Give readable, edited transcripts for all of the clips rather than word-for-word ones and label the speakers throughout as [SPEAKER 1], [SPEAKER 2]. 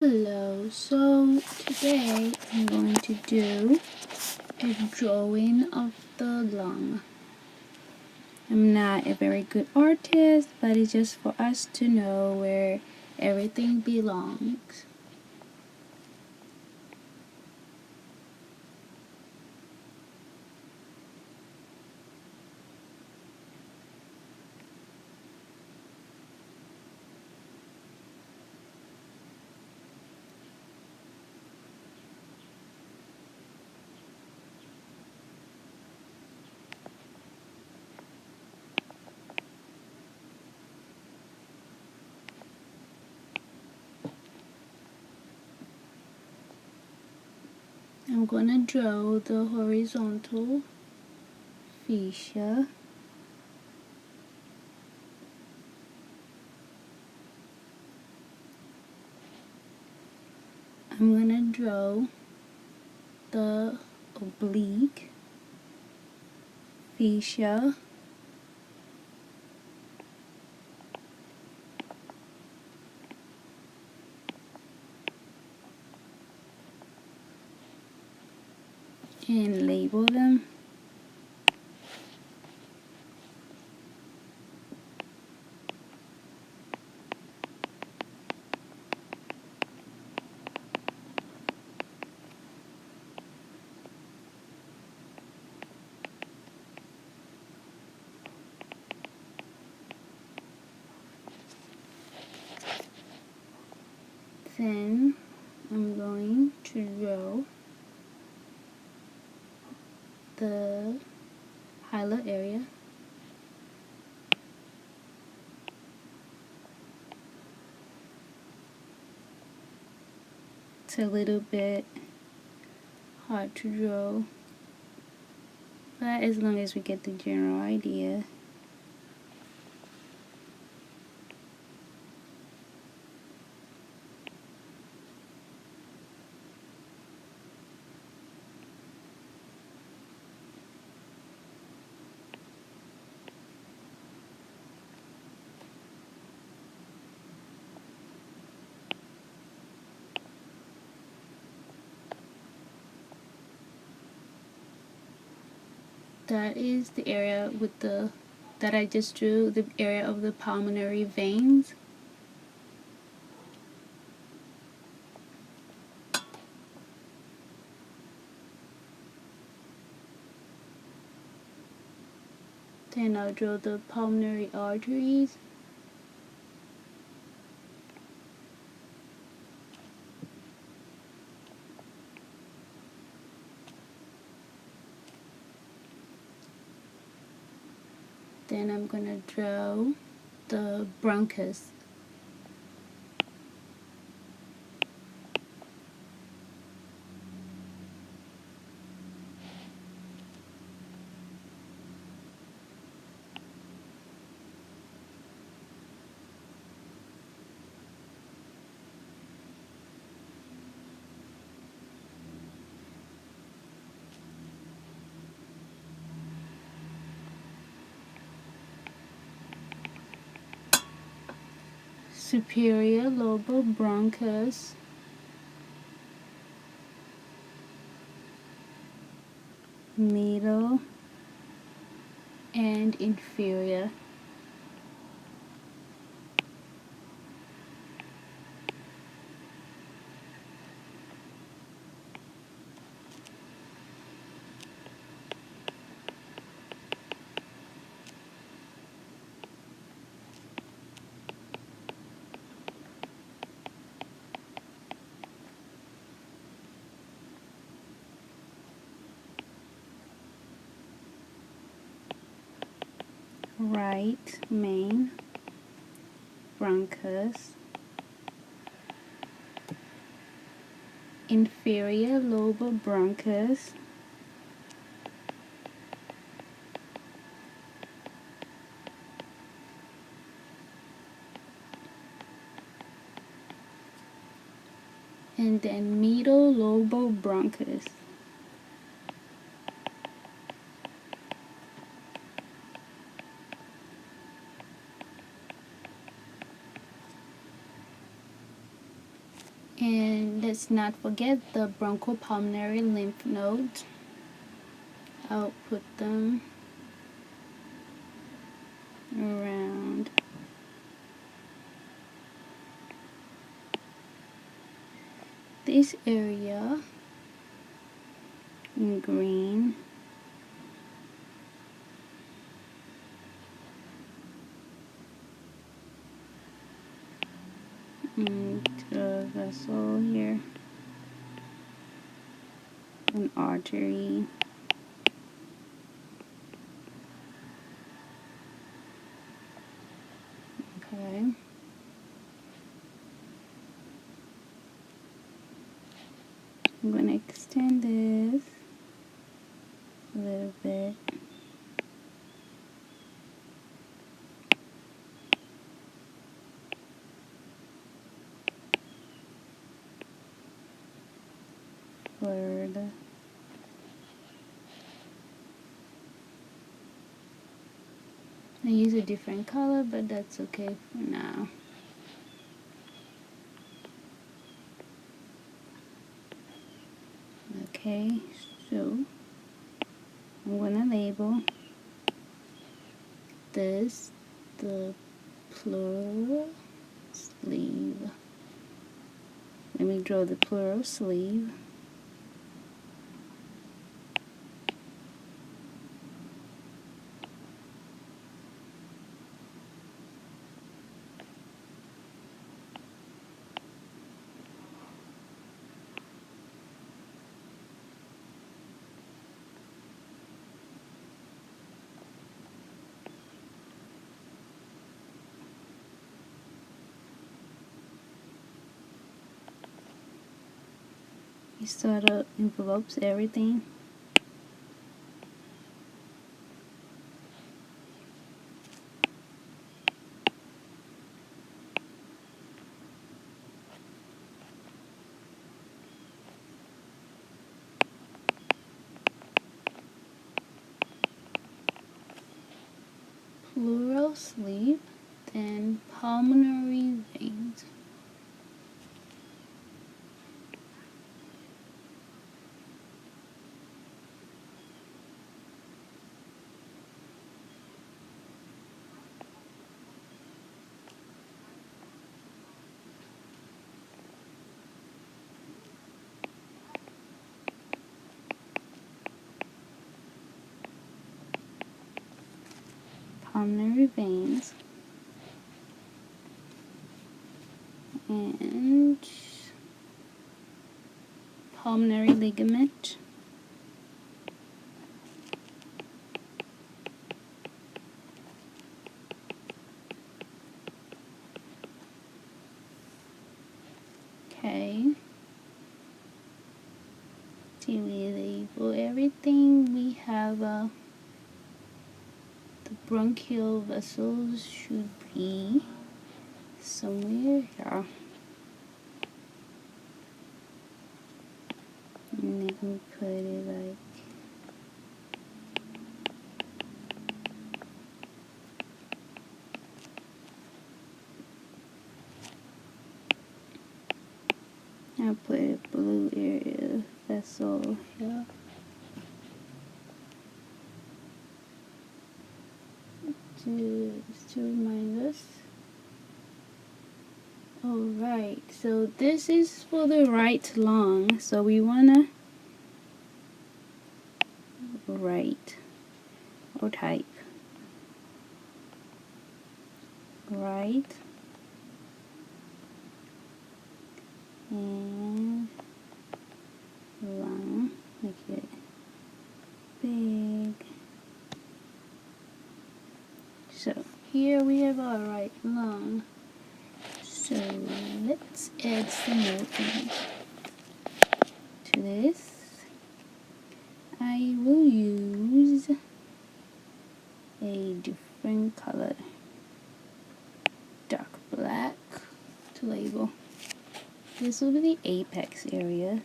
[SPEAKER 1] Hello, so today I'm going to do a drawing of the lung. I'm not a very good artist, but it's just for us to know where everything belongs. I'm going to draw the horizontal fascia. I'm going to draw the oblique fascia. And label them. Then I'm going to draw the highlight area. It's a little bit hard to draw, but as long as we get the general idea. That is the area that I just drew, the area of the pulmonary veins. Then I'll draw the pulmonary arteries. Then I'm gonna draw the bronchus. Superior lobar bronchus. Middle and inferior. Right main bronchus. Inferior lobar bronchus. And then middle lobar bronchus. And let's not forget the bronchopulmonary lymph nodes. I'll put them around this area in green. And the vessel here, an artery. Okay. I'm going to extend this a little bit. Further. I use a different color, but that's okay for now. Okay, so I'm gonna label this the pleural sleeve. Let me draw the pleural sleeve. It sort of envelopes everything. Pleural sleeve, then pulmonary veins. Pulmonary veins and pulmonary ligament. Okay. See, we label everything. We have the bronchial vessels should be somewhere here. And let me put it like I'll put a blue area vessel here. To remind us. Alright, so this is for the right lung. So we wanna write or type right and lung, make it big. So here we have our right lung. So let's add some more things to this. I will use a different color, dark black, to label. This will be the apex area.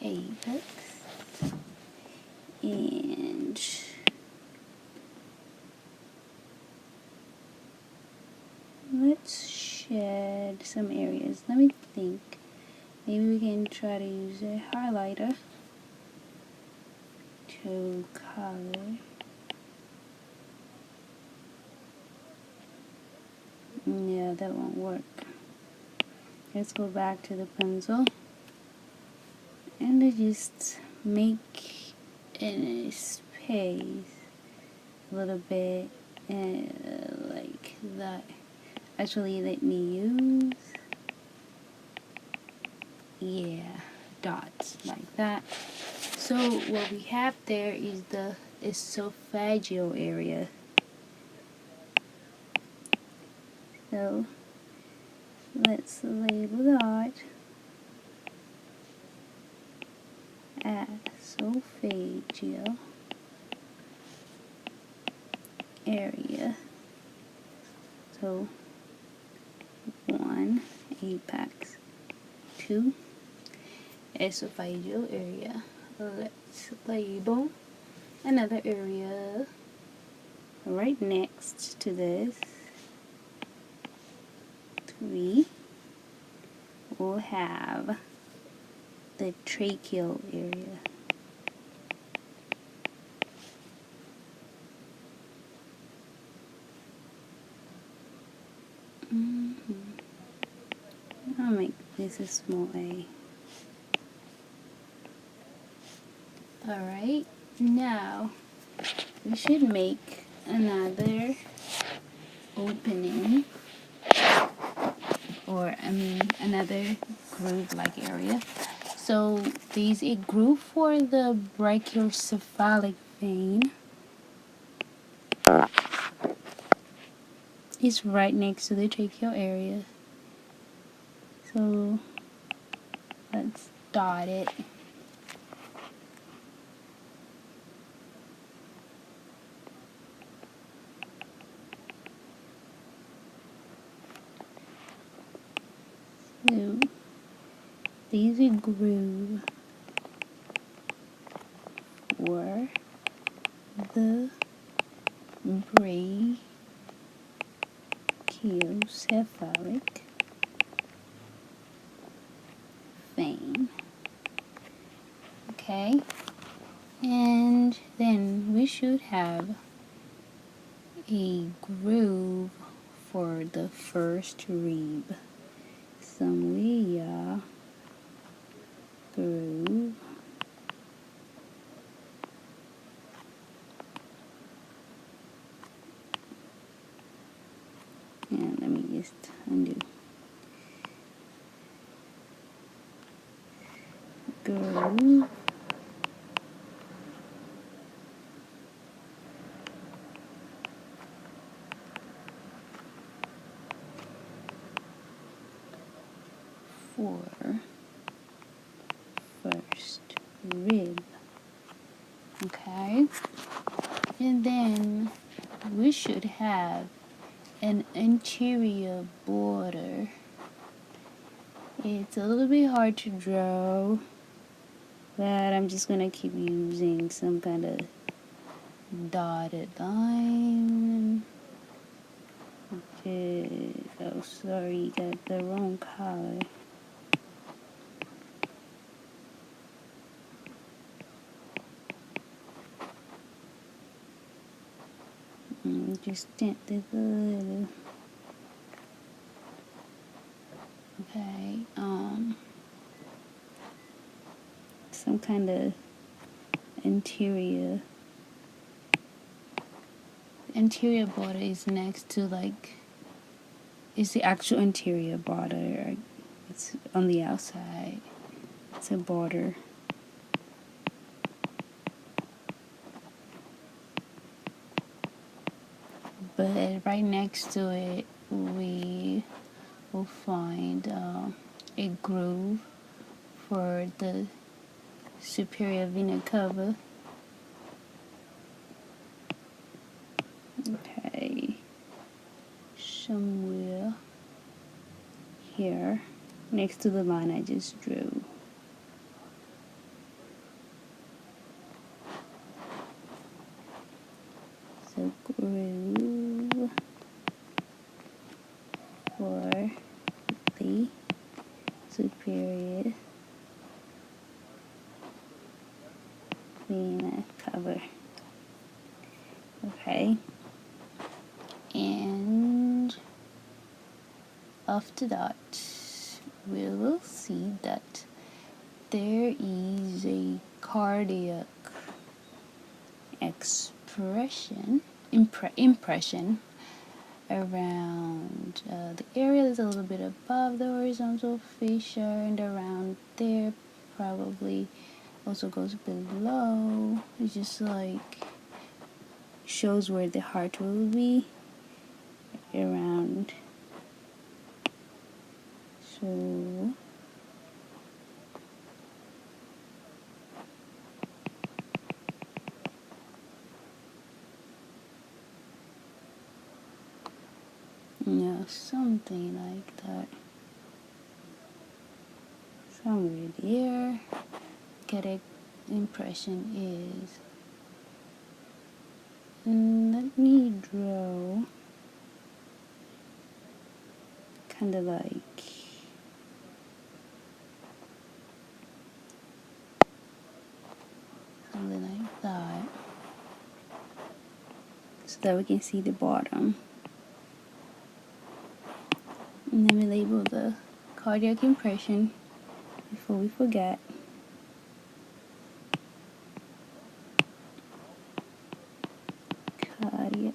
[SPEAKER 1] Apex. And let's shed some areas. Let me think. Maybe we can try to use a highlighter to color. Yeah, that won't work. Let's go back to the pencil and I just make a space a little bit like that. Actually, let me use, yeah, dots like that. So what we have there is the esophageal area. So let's label that esophageal area. So 1, apex. 2, esophageal area. Let's label another area right next to this. 3, we'll have the tracheal area. I'll make this a small a. Alright, now we should make another opening, or another groove-like area. So there's a groove for the Brachiocephalic Vein. It's right next to the tracheal area. So let's dot it. So there's a groove for the Brachiocephalic Vein. Okay, and then we should have a groove for the first rib. Somewhere groove. And let me just undo. Groove. For first rib. Okay, and then we should have an interior border. It's a little bit hard to draw, but I'm just gonna keep using some kind of dotted line. Okay. Oh, sorry, got the wrong color. Just dent this a little. Okay, some kind of interior border is next to, like, it's the actual interior border. It's on the outside. It's a border. But right next to it, we will find a groove for the superior vena cava. Okay, somewhere here, next to the line I just drew. So groove. for the superior vena cava. Okay, and after that we will see that there is a cardiac impression around the area that's a little bit above the horizontal fissure, and around there probably also goes below. It's just like shows where the heart will be around. So yeah, something like that. Somewhere there. Correct impression is. And let me draw kind of like something like that, so that we can see the bottom. And then we label the cardiac impression before we forget. Cardiac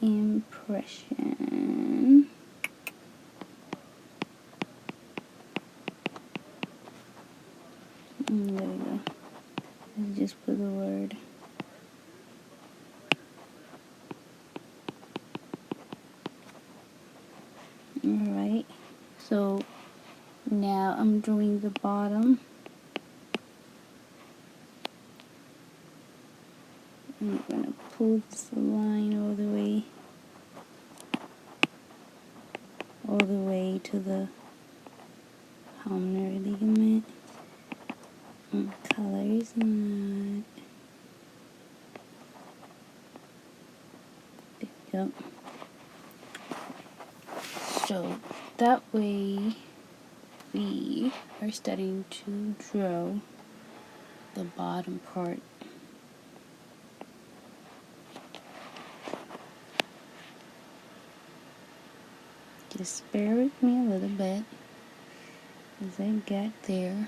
[SPEAKER 1] impression. There we go. Let's just put the word. Alright, so now I'm drawing the bottom. I'm gonna pull this line all the way to the pulmonary ligament. Color is not. There we go. So that way we are starting to draw the bottom part. Just bear with me a little bit as I get there.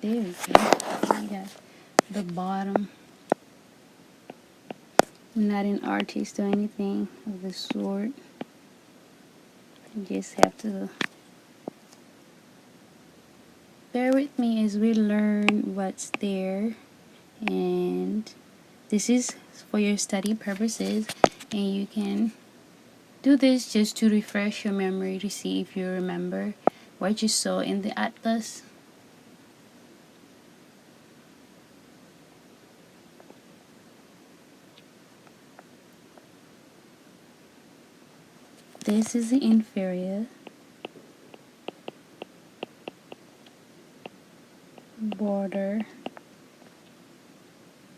[SPEAKER 1] There we go. We got the bottom. I'm not an artist or anything of the sort. I just have to bear with me as we learn what's there. And this is for your study purposes, and you can do this just to refresh your memory to see if you remember what you saw in the atlas. This is the inferior border,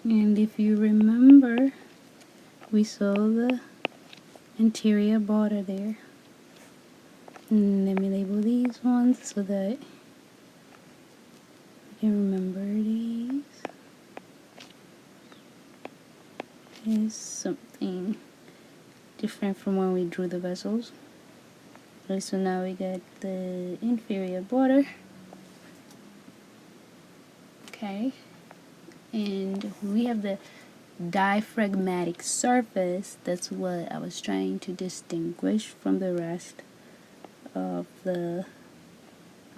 [SPEAKER 1] and if you remember, we saw the anterior border there. And let me label these ones so that you can remember these. Is something different from when we drew the vessels. Okay, so now we got the inferior border. Okay, and we have the diaphragmatic surface. That's what I was trying to distinguish from the rest of the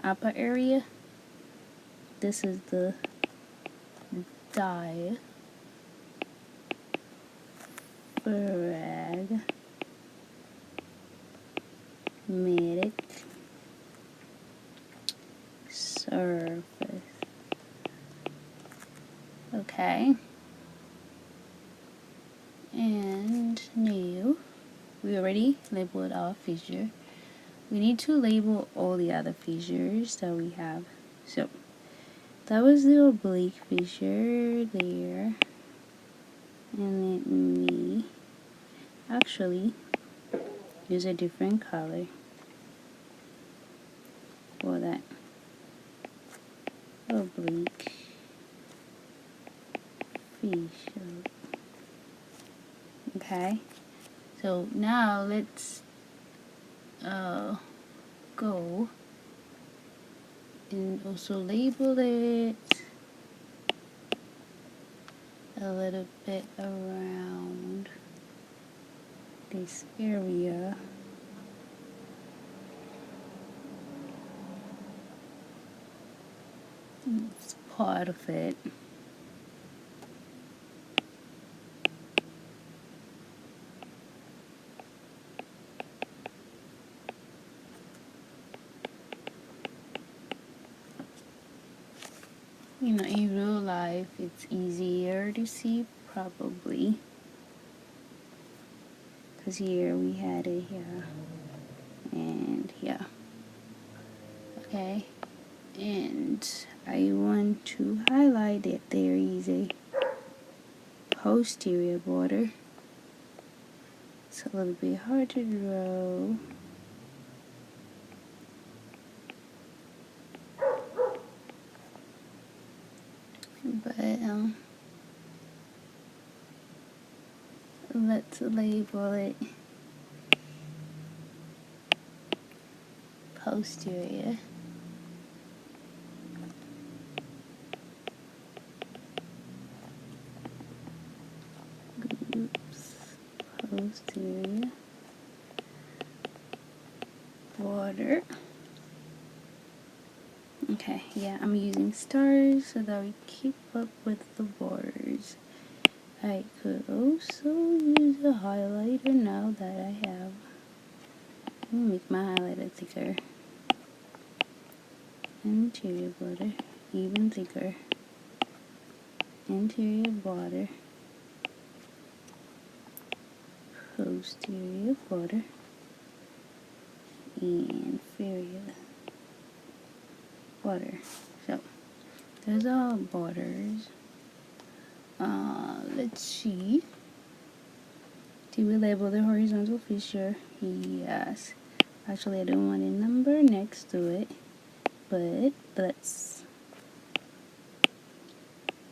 [SPEAKER 1] upper area. This is the diaphragmatic surface. Okay, and now we already already labeled our fissure. We need to label all the other fissures that we have. So that was the oblique fissure there. And then we actually use a different color for that oblique fissure. Okay, so now let's go and also label it a little bit around this area. It's part of it. You know, in real life, it's easier to see, probably. Because here we had it here. And here. Okay. And I want to highlight that there is a posterior border. It's a little bit hard to draw. But let's label it posterior. Oops, posterior border. Okay, yeah, I'm using stars so that we keep up with the borders. I could also use a highlighter now that I have. Let me make my highlighter thicker. Interior border, even thicker. Interior border. Posterior border. Inferior border. So those are borders. Let's see. Did we label the horizontal fissure? Yes. Actually, I don't want a number next to it, but let's.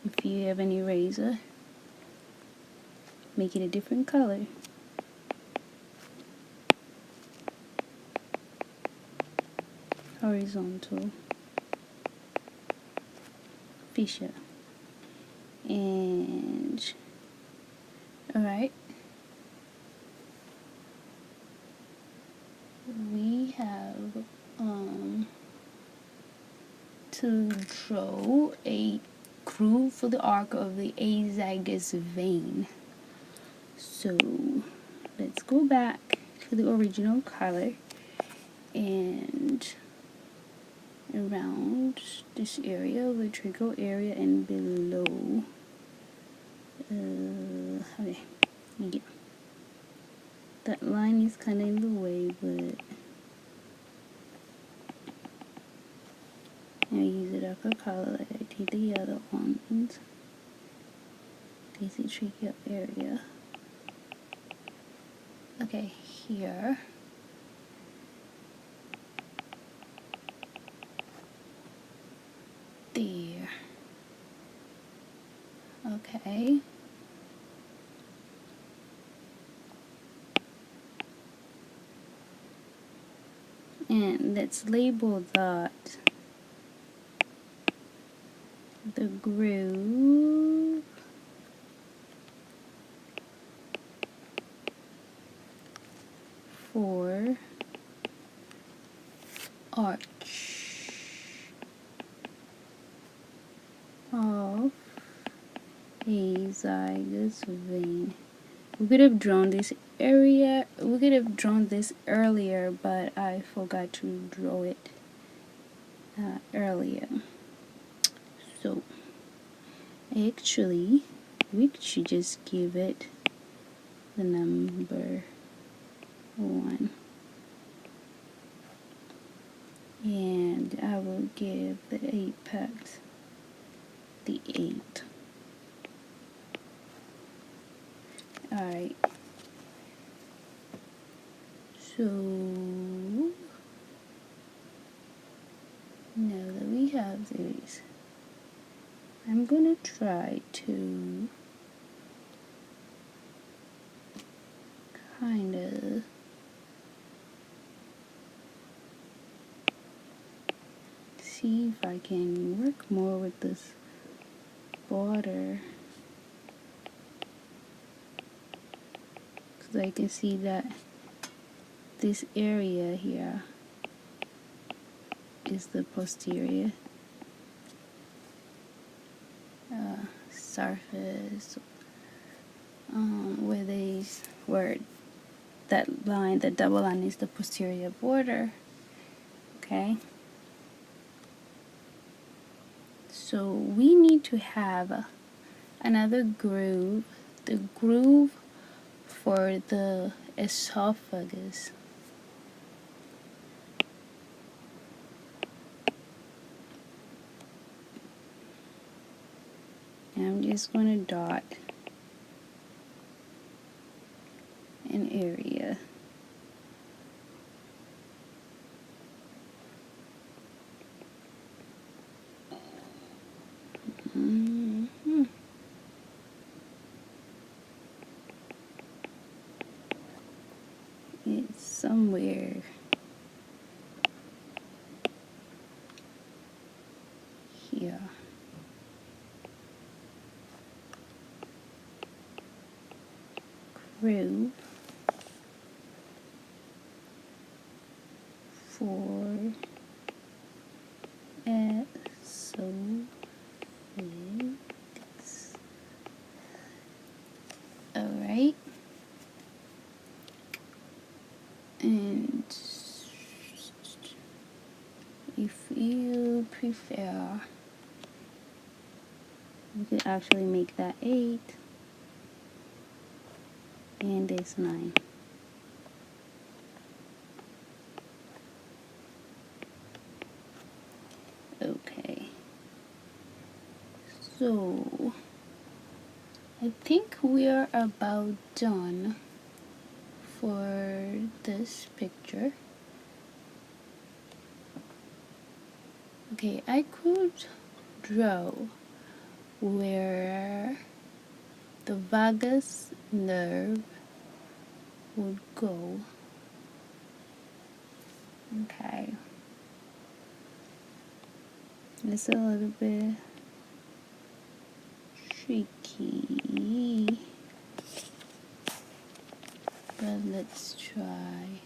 [SPEAKER 1] If you have an eraser, make it a different color. Horizontal fissure. And alright, we have to draw a groove for the arc of the azygous vein. So let's go back to the original color and around this area, ventricle area, and below. Okay, yeah. That line is kind of in the way, but I use a darker color like I did the other ones. This is tracheal area. Okay, here. There. Okay. And let's label that the groove for arch of azygous vein. We could have drawn this area, we could have drawn this earlier, but I forgot to draw it earlier. So actually we should just give it the number 1. And I will give the apex the 8. Alright. So now that we have these, I'm gonna try to kind of see if I can work more with this border, because I can see that this area here is the posterior surface, where that line, the double line, is the posterior border. Okay, so we need to have another groove, the groove for the esophagus. And I'm just going to dot an area. It's somewhere here. Groove for esophagus. Alright. And if you prefer, you could actually make that 8 and this 9. Okay, so I think we are about done for this picture. Okay, I could draw where the vagus nerve would go. Okay, it's a little bit tricky, but let's try.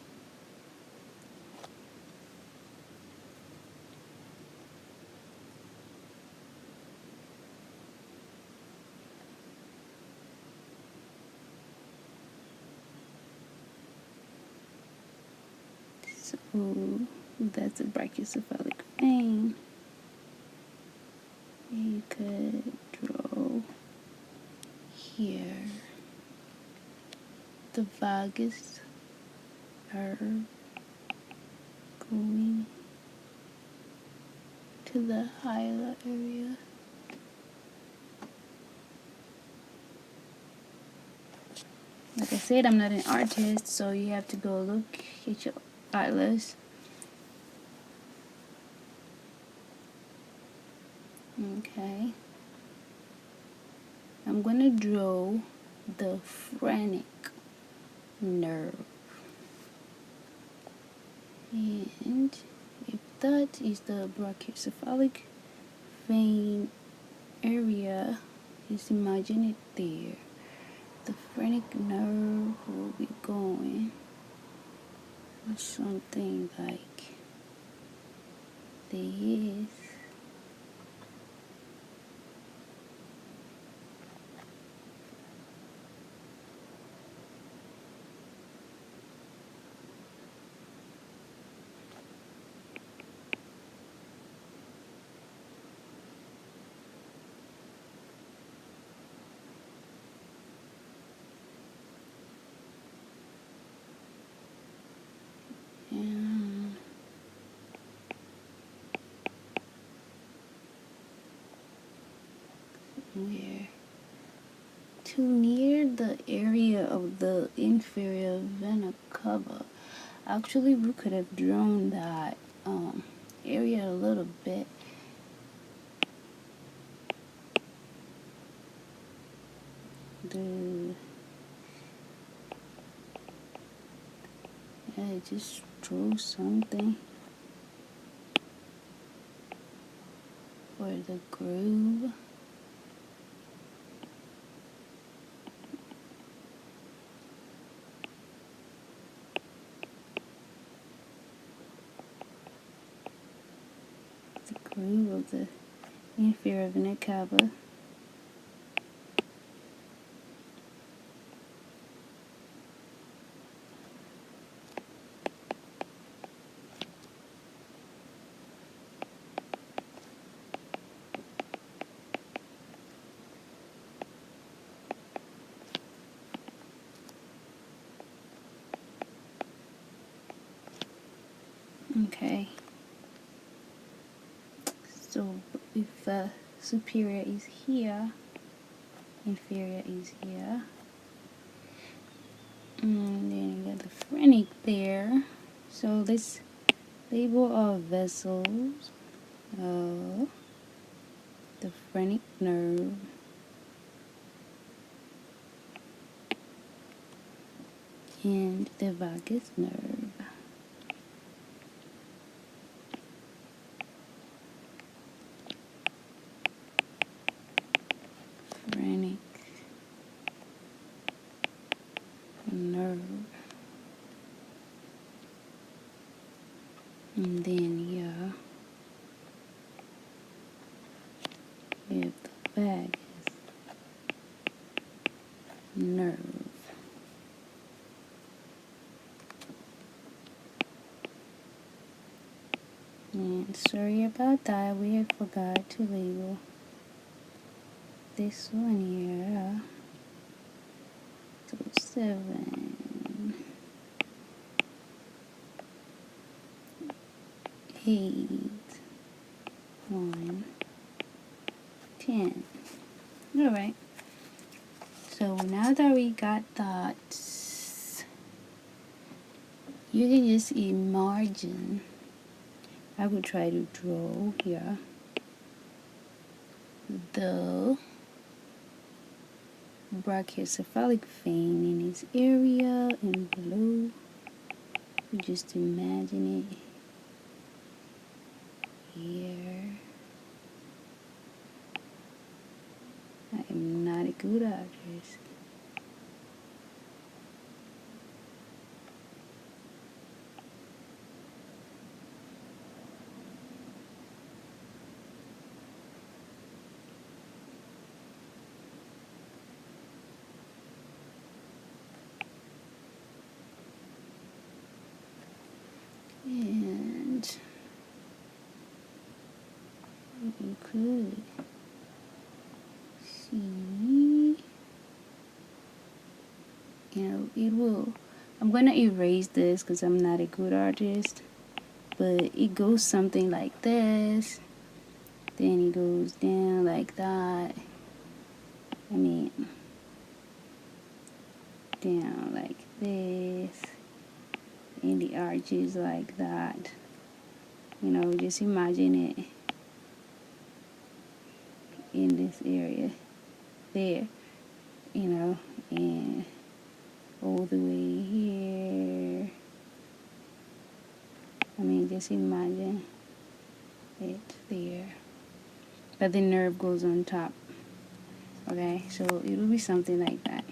[SPEAKER 1] So that's a brachiocephalic vein. You could draw here the vagus nerve going to the hilar area. Like I said, I'm not an artist, so you have to go look at your atlas. Okay. I'm gonna draw the phrenic nerve. And if that is the brachiocephalic vein area, just imagine it there. The phrenic nerve will be going with something like this. And we're too near the area of the inferior vena cava. Actually, we could have drawn that area a little bit. I just drew something for the groove. The groove of the inferior vena cava. Okay. So if superior is here, inferior is here, and then you got the phrenic there. So let's label our vessels. The phrenic nerve, and the vagus nerve. Phrenic nerve. And then yeah, we have the vagus nerve. And sorry about that, we have forgot to label this one here. So 7, 8, 1, 10. Alright. So now that we got that, you can just imagine. I will try to draw here the brachiocephalic vein in its area and below. You just imagine it here. I am not a good artist. And you could see, it will, I'm gonna erase this because I'm not a good artist, but it goes something like this, then it goes down like that, down like this, and the arches like that. Just imagine it in this area there, and all the way here. Just imagine it there, but the nerve goes on top. Okay, so it will be something like that.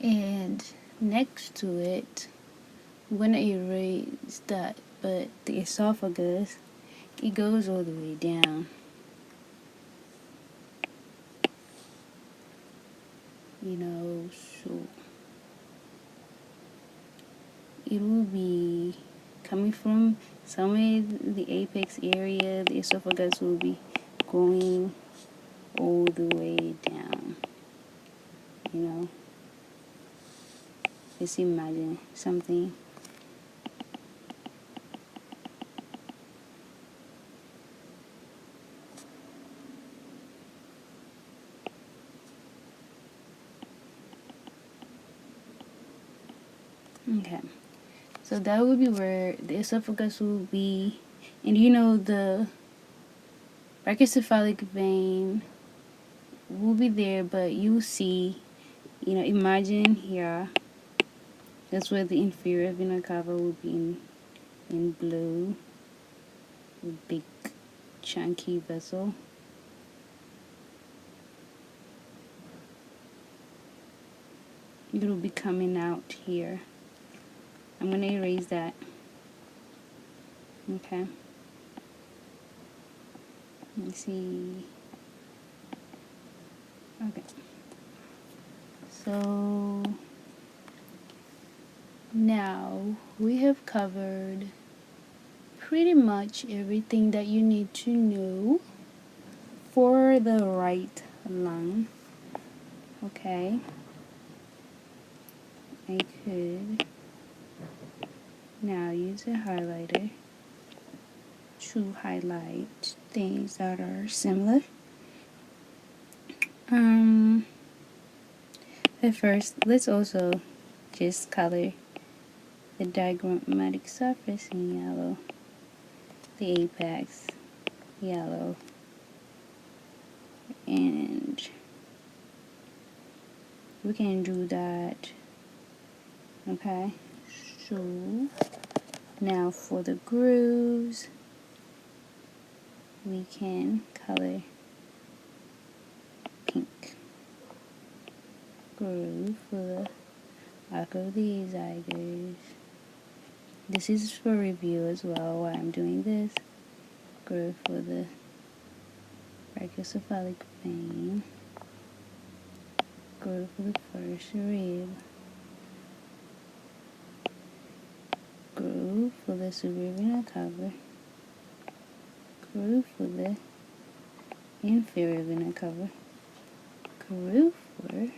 [SPEAKER 1] And next to it, I'm gonna erase that, but the esophagus, it goes all the way down. So it will be coming from somewhere in the apex area. The esophagus will be going all the way down. You know, just imagine something. Okay, so that would be where the esophagus will be, and you know the brachiocephalic vein will be there, but you see, you know, imagine here, that's where the inferior vena cava will be in blue, a big chunky vessel. It will be coming out here. I'm going to erase that. Okay. Let me see. Okay. So now we have covered pretty much everything that you need to know for the right lung. Okay. I could now use a highlighter to highlight things that are similar. At first, let's also just color the diagrammatic surface in yellow, the apex yellow, and we can do that. Okay, so now for the grooves, we can color pink. Groove for the arc of the azygos. This is for review as well while I'm doing this. Groove for the brachiocephalic vein. Groove for the first rib. Groove for the superior vena cava. Groove for the inferior vena cava. Groove for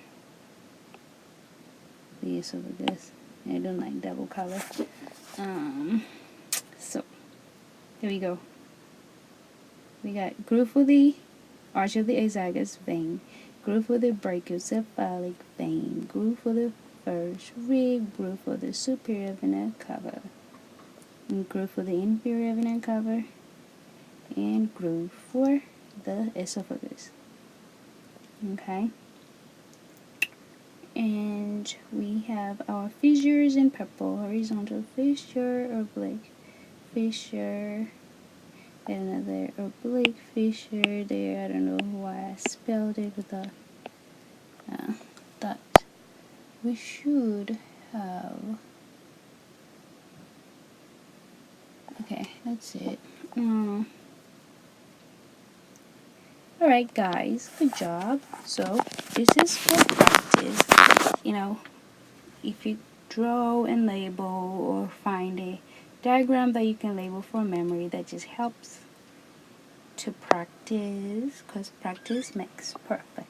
[SPEAKER 1] the esophagus. I don't like double color. So there we go. We got groove for the arch of the azygos vein, groove for the brachiocephalic vein, groove for the first rib, groove for the superior vena cava, and groove for the inferior vena cava, and groove for the esophagus. Okay. And we have our fissures in purple: horizontal fissure, oblique fissure, and another oblique fissure there. I don't know why I spelled it with a dot. We should have. Okay, that's it. Alright guys, good job. So this is for practice. You know, if you draw and label or find a diagram that you can label for memory, that just helps to practice, because practice makes perfect.